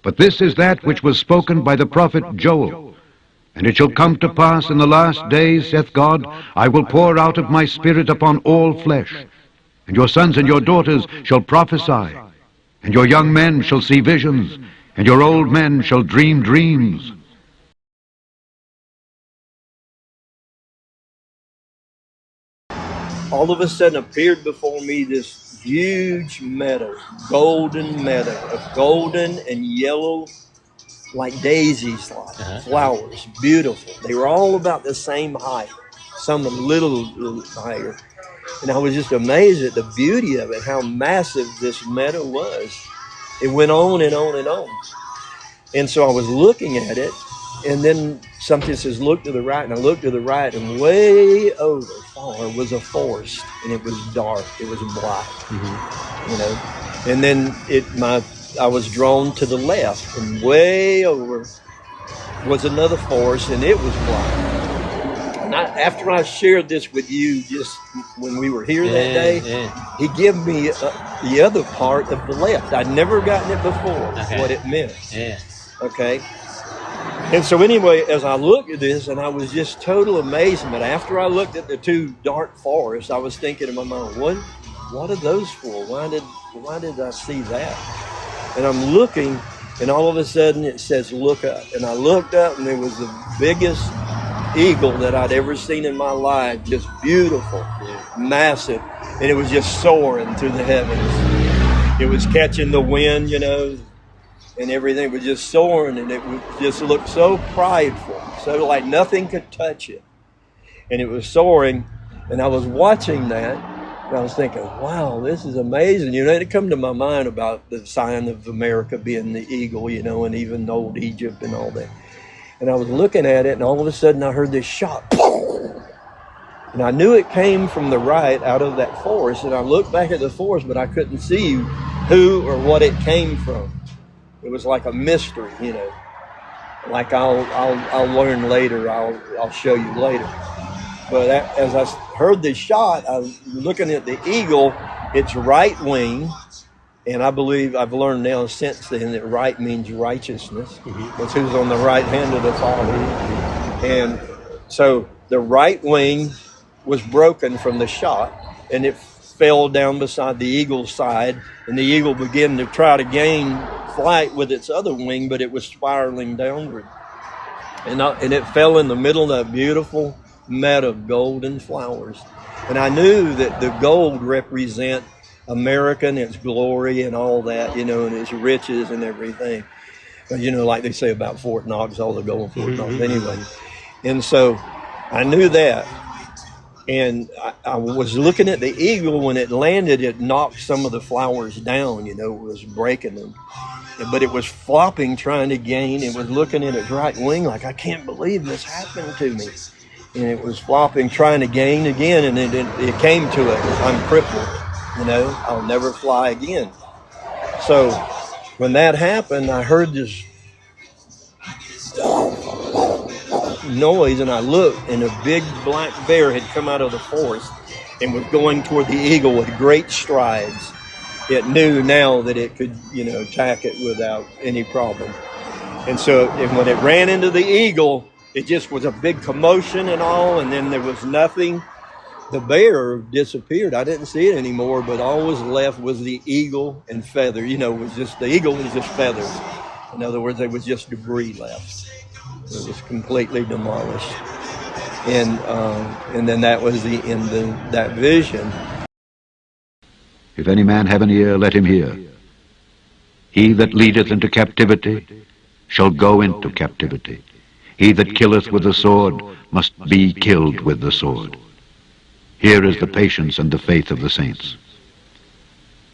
But this is that which was spoken by the prophet Joel. And it shall come to pass in the last days, saith God, I will pour out of my Spirit upon all flesh, and your sons and your daughters shall prophesy, and your young men shall see visions, and your old men shall dream dreams. All of a sudden appeared before me this huge meadow, golden meadow, of golden and yellow, like daisies, like flowers, beautiful. They were all about the same height, some a little higher. And I was just amazed at the beauty of it, how massive this meadow was. It went on and on and on. And so I was looking at it, and then something says, look to the right, and I looked to the right, and way over far was a forest, and it was dark, it was black, you know. And then I was drawn to the left, and way over was another forest, and it was black. And after I shared this with you just when we were here that day, he gave me the other part of the left. I'd never gotten it before, what it meant. Okay. And so anyway, as I looked at this, and I was just total amazement. After I looked at the two dark forests, I was thinking in my mind, what are those for? Why did I see that? And I'm looking, and all of a sudden it says, look up. And I looked up, and it was the biggest eagle that I'd ever seen in my life, just beautiful, massive. And it was just soaring through the heavens. It was catching the wind, you know, and everything was just soaring, and it would just look so prideful, so like nothing could touch it. And it was soaring, and I was watching that, and I was thinking, wow, this is amazing. You know, it come to my mind about the sign of America being the eagle, you know, and even old Egypt and all that. And I was looking at it, and all of a sudden I heard this shot. And I knew it came from the right out of that forest, and I looked back at the forest, but I couldn't see who or what it came from. It was like a mystery, you know. Like I'll learn later. I'll show you later. But as I heard this shot, I was looking at the eagle. Its right wing, and I believe I've learned now since then that right means righteousness. That's who's on the right hand of the Father. And so the right wing was broken from the shot, and it fell down beside the eagle's side, and the eagle began to try to gain flight with its other wing, but it was spiraling downward. And it fell in the middle of that beautiful meadow of golden flowers. And I knew that the gold represent America and its glory and all that, you know, and its riches and everything. But, you know, like they say about Fort Knox, all the gold in Fort Knox anyway. And so I knew that. And I was looking at the eagle. When it landed, it knocked some of the flowers down, you know, it was breaking them. But it was flopping, trying to gain. It was looking at its right wing like, I can't believe this happened to me. And it was flopping, trying to gain again, and it came to it. I'm crippled, you know, I'll never fly again. So when that happened, I heard this noise, and I looked, and a big black bear had come out of the forest and was going toward the eagle with great strides. It knew now that it could, you know, attack it without any problem. And so when it ran into the eagle, it just was a big commotion and all, and then there was nothing. The bear disappeared. I didn't see it anymore, but all was left was the eagle and feather. You know, it was just, the eagle was just feathers. In other words, there was just debris left. It was completely demolished. And then that was the end of that vision. If any man have an ear, let him hear. He that leadeth into captivity shall go into captivity. He that killeth with the sword must be killed with the sword. Here is the patience and the faith of the saints.